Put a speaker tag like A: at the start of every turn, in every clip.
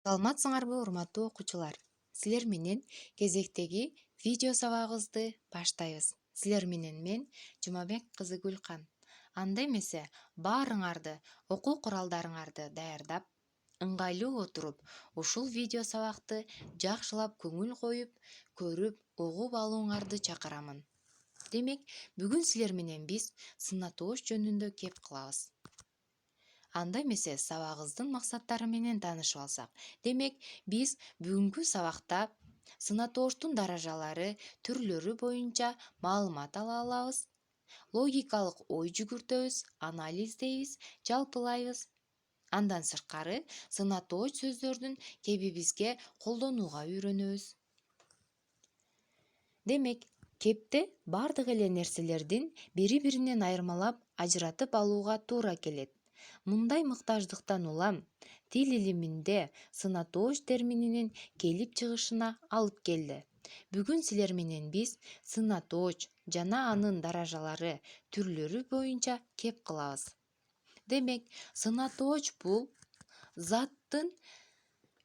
A: Саламатсыңарбы, урматтуу окуучулар? Силер менен кезектеги видео сабагыбызды баштайбыз. Силер менен мен Жумабек кызы Гүлкан. Анда эмесе баарыңарды окуу куралдарыңарды даярдап, ыңгайлуу отуруп, ушул видео сабакты жакшылап көңүл коюп, көрүп, угуп алууңарды чакырамын. Демек, бүгүн силер менен биз сынатоош жөнүндө кеп кылабыз. Анда эмесе сабагыбыздын максаттары менен таанышып алсак. Демек, биз бүгүнкү сабакта сынатооштун даражалары, түрлөрү боюнча маалымат ала алабыз. Логикалык ой жүгүртөбүз, анализдейбиз, жалпылайбыз. Андан сырткары сынатооч сөздөрдүн кебибизге колдонууга үйрөнөбүз. Демек, кепте бардык эле нерселердин бири-биринен айырмалап, ажыратып алууга туура келет. Мындай муктаждыктан улам тил илиминде сынатооч термининин келип чыгышына алып келди. Бүгүн силер менен биз сынатооч жана анын даражалары, түрлөрү боюнча кеп кылабыз. Демек, сынатооч бул заттын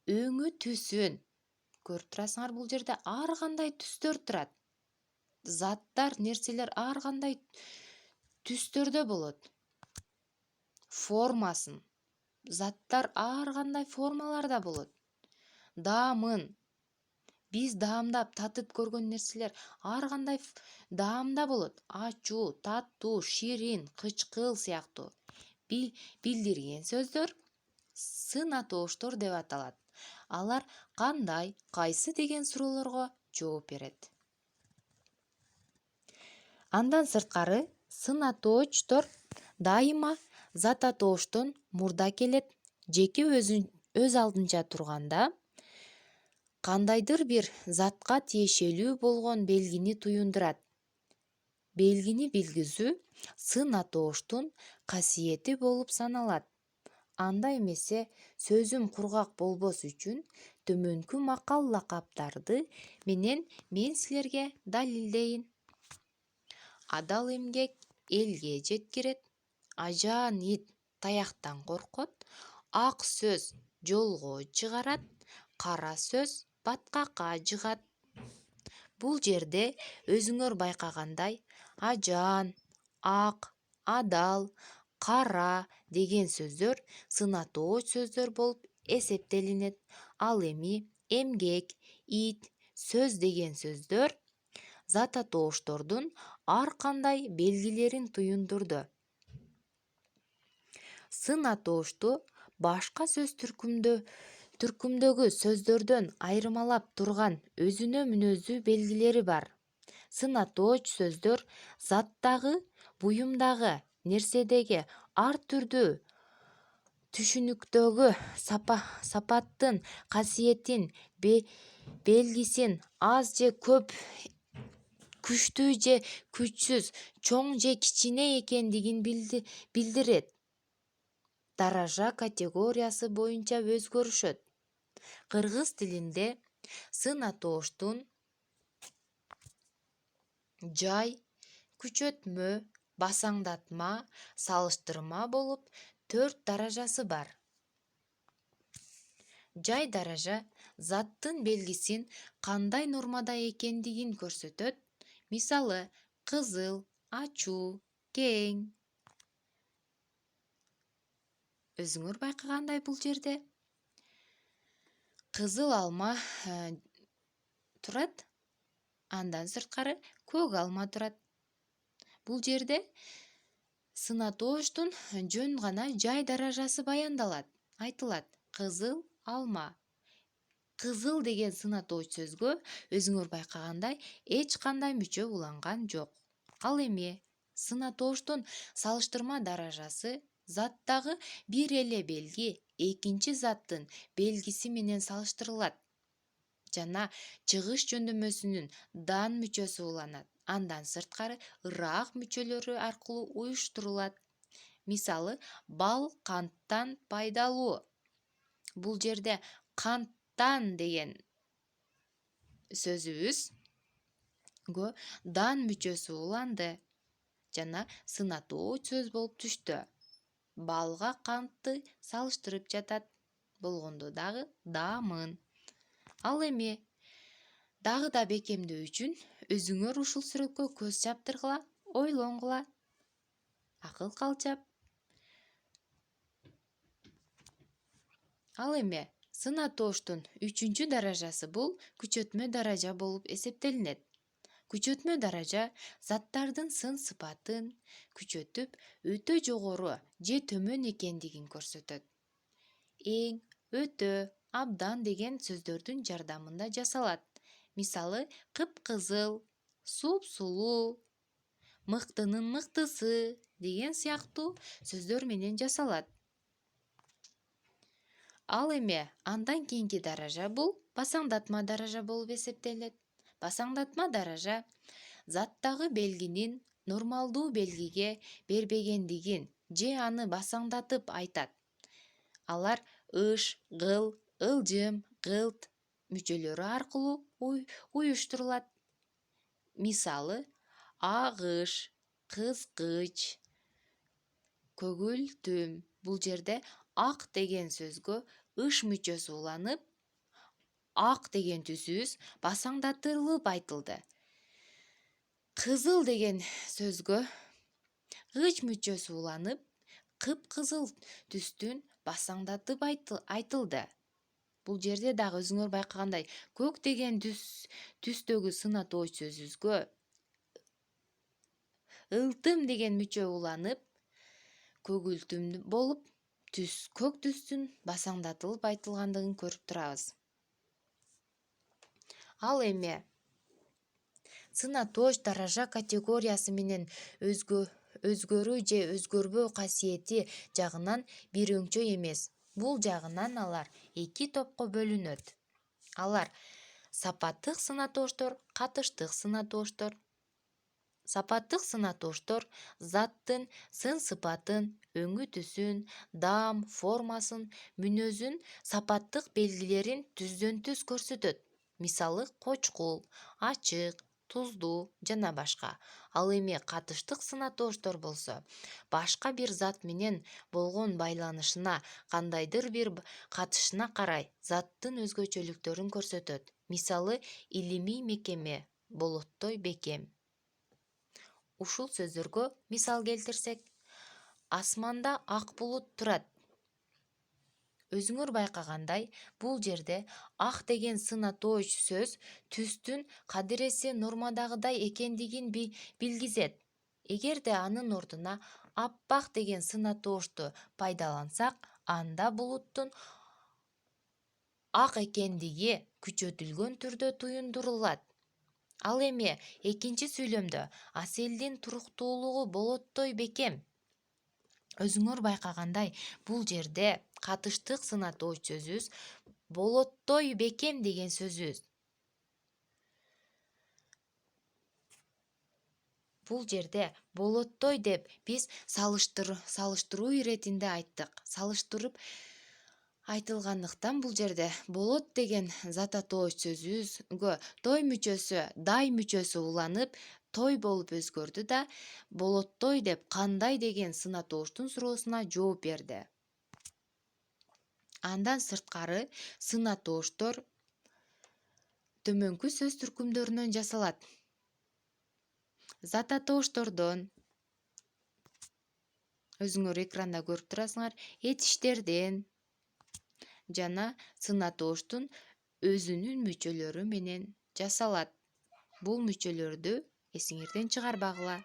A: өңү түсүн көрүп турасыңар, бул жерде ар кандай түстөр турат. Заттар, нерселер ар кандай түстөрдө болот. Формасын, заттар ар кандай формаларда болот. Даамын, биз даамдап татып көргөн нерселер ар кандай даамда болот. Ачуу, таттуу, ширин, кычкыл сыяктуу. Билдирген сөздөр сынатооштор деп аталат. Алар кандай, кайсы деген суроолорго жооп берет. Андан сырткары сынатоочтор дайыма зататооштон мурда келет. Жеке өз алдынча турганда кандайдыр бир затка тиешелүү болгон белгини туюндурат. Белгини билгизүү сынатооштун касиети болуп саналат. Анда эмесе сөзүм кургак болбос үчүн төмөнкү макал лакаптарды менен мен силерге далилдейин. Адал эмгек элге жеткирет, ажаан ит таяктан коркот, ак сөз жолго чыгарат, кара сөз баткакка жыгат. Бул жерде өзүңөр байкагандай, ажаан, ак, адал, кара деген сөздөр сынатооч сөздөр болуп эсептелинет. Ал эми эмгек, ит, сөз деген сөздөр зататооштордун ар кандай белгилерин туюндурду. Сынатоошту башка сөз түркүмдөгү сөздөрдөн айырмалап турган өзүнө мүнөздүү белгилери бар. Сынатооч сөздөр заттагы, буюмдагы, нерседеги ар түрдүү түшүнүктөгү сапаттын, касиетин, белгисин аз же көп, күчтүү же күчсүз, чоң же кичине экендигин билдирет. Даража категориясы боюнча өзгөрүшөт. Кыргыз тилинде сынатооштун жай, күчөтмө, басаңдатма, салыштырма болуп 4 даражасы бар. Жай даража заттын белгисин кандай нормада экендигин көрсөтөт. Мисалы, кызыл, ачуу, кең. Өзүңөр байкагандай бул жерде кызыл алма турат, андан сырткары көк алма турат. Бул жерде сынатооштун жөн гана жай даражасы баяндалат, айтылат. Кызыл алма. Кызыл деген сынатооч сөзгө өзүңөр байкагандай эч кандай мүчө уланган жок. Ал эми сынатооштун салыштырма даражасы заттагы бир эле белги экинчи заттын белгиси менен салыштырылат жана чыгыш жөндөмөсүнүн дан мүчөсү уланат. Андан сырткары ыраак мүчөлөрү аркылуу уюштурулат. Мисалы, бал канттан пайдалуу. Бул жерде канттан деген сөзүбүзгө дан мүчөсү уланды жана сынатооч сөз болуп түштү. Балга кантты салыштырып жатат. болгондо дагы дамын. Ал эми дагы да бекемдөө үчүн өзүңөр ушул сүрөткө көз чаптыргыла, ойлонгула. Акыл калчап. Ал эми сына-тооштун 3-даражасы бул күчөтмө даража болуп эсептелинет. Күчөтмө даража заттардын сын-сыпатын күчөтүп, өтө жогору же төмөн экендигин көрсөтөт. Эң, өтө, абдан деген сөздөрдүн жардамында жасалат. Мисалы, кып-кызыл, суп-сулуу, мыктынын мыктысы деген сыяктуу сөздөр менен жасалат. Ал эми андан кийинки даража бул басаңдатма даража болуп эсептелет. Басаңдатма даража заттагы белгинин нормалдуу белгиге бербегендигин же аны басаңдатып айтат. Алар ыш, гыл, ылжым, кылт мүчөлөрү аркылуу уюштурулат. Мисалы, агыш, кызгыч, көгүлтүм. Бул жерде ак деген сөзгө ыш мүчөсү уланып, ак деген түсүбүз басаңдатылып айтылды. Кызыл деген сөзгө ыч мүчөсү уланып, кып-кызыл түстүн басаңдатып айтылды. Бул жерде дагы өзүңөр байкагандай, көк деген түстөгү сына-тооч сөзүбүзгө ылтым деген мүчө уланып, көгүлтүм болуп, көк түстүн басаңдатылып айтылгандыгын көрүп турабыз. Ал эми сына-тооч даража категориясы менен өзгөрүү же өзгөрбөө касиети жагынан бир өңчө эмес. Бул жагынан алар 2 топко бөлүнөт. Алар сапаттык сына-тооштор, катыштык сына-тооштор. Сапаттык сына-тооштор заттын сын-сыпатын, өңү-түсүн, даам, формасын, мүнөзүн, сапаттык белгилерин түздөн-түз көрсөтөт. Мисалы, кочкул, ачык, туздуу жана башка. Ал эми катыштык сына-тооштор болсо, башка бир зат менен болгон байланышына, кандайдыр бир катышына карай заттын өзгөчөлүктөрүн көрсөтөт. Мисалы, илимий мекеме, болоттой бекем. Ушул сөздөргө мисал келтирсек, асманда ак булут турат. Өзүңөр байкагандай, бул жерде ак деген сына-тооч сөз түстүн кадиреси нормадагыдай экендигин билгизет. Эгерде анын ордуна аппак деген сына-тоошту пайдалансак, анда булуттун ак экендиги күчөтүлгөн түрдө туюндурулат. Ал эми экинчи сүйлөмдө аселдин туруктуулугу болоттой бекем. Өзүңөр байкагандай, бул жерде катыштык сына-тооч сөзүбүз болоттой бекем деген сөзүбүз. Бул жерде болоттой деп биз салыштыруу иретинде айттык. Салыштырып айтылгандыктан бул жерде болот деген зата-тооч сөзүбүзгө той мүчөсү, дай мүчөсү уланып, той болуп өзгөрдү да, болоттой деп кандай деген сына-тооштун суроосуна жооп берди. Андан сырткары сына-тооштор төмөнкү сөз түркүмдөрүнөн жасалат. Зата-тооштордон, өзүңөр экранда көрүп турасыңар, этиштерден жана сына-тооштун өзүнүн мүчөлөрү менен жасалат. Бул мүчөлөрдү эсиңерден чыгарбагыла.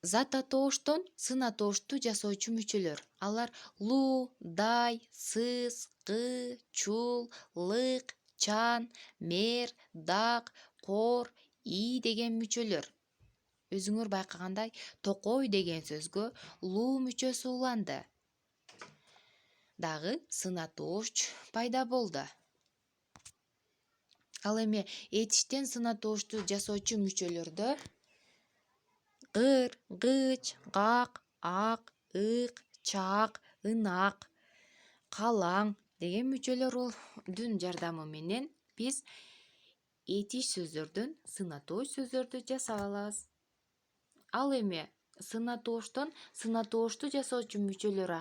A: Зата-тооштон сына-тоошту жасоочу мүчөлөр. Алар луу, дай, сыз, кы, чул, лык, чан, мер, дак, кор, ий деген мүчөлөр. Өзүңөр байкагандай, токой деген сөзгө луу мүчөсү уланды. Дагы сына-тооч пайда болду. Ал эми этиштен сына-тоошту жасоочу мүчөлөрдө ыр, гыч, гак, ак, ык, чак, ынак, калаң деген мүчөлөрдүн жардамы менен биз этиш сөздөрдөн сына-тооч сөздөрдү жасап алабыз. Ал эми сына тоошту жасоочу мүчөлөр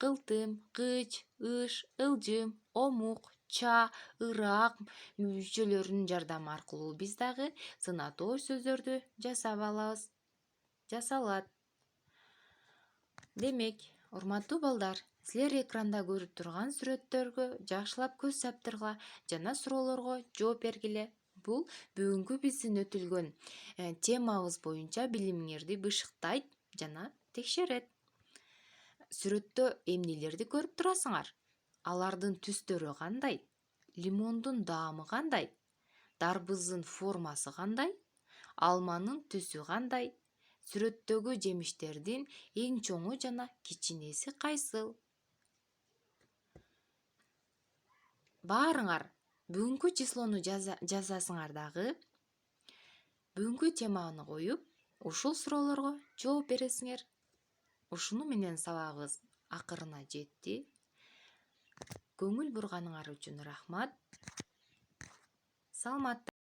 A: кылтым, кыч, ыш, ылжым, омук, ча, ыраак мүчөлөрүнүн жардамы аркылуу биз дагы сына тоош сөздөрдү жасалат. Демек, урматтуу балдар, силер экранда көрүп турган сүрөттөргө жакшылап көз саптыргыла жана суроолорго жооп бергиле. Бул бүгүнкү биздин өтүлгөн темабыз боюнча билимиңерди бышыктайт жана текшерет. Сүрөттө эмнелерди көрүп турасыңар? Алардын түстөрү кандай? Лимондун даамы кандай? Дарбыздын формасы кандай? Алманын түсү кандай? Сүрөттөгү жемиштердин эң чоңу жана кичинеси кайсыл? Баарыңар бүгүнкү числону жазасыңар дагы. Бүгүнкү теманы коюп, ушул суроолорго жооп бересиңер. Ушуну менен сабагыбыз акырына жетти. Көңүл бурганыңар үчүн рахмат. Саламатта.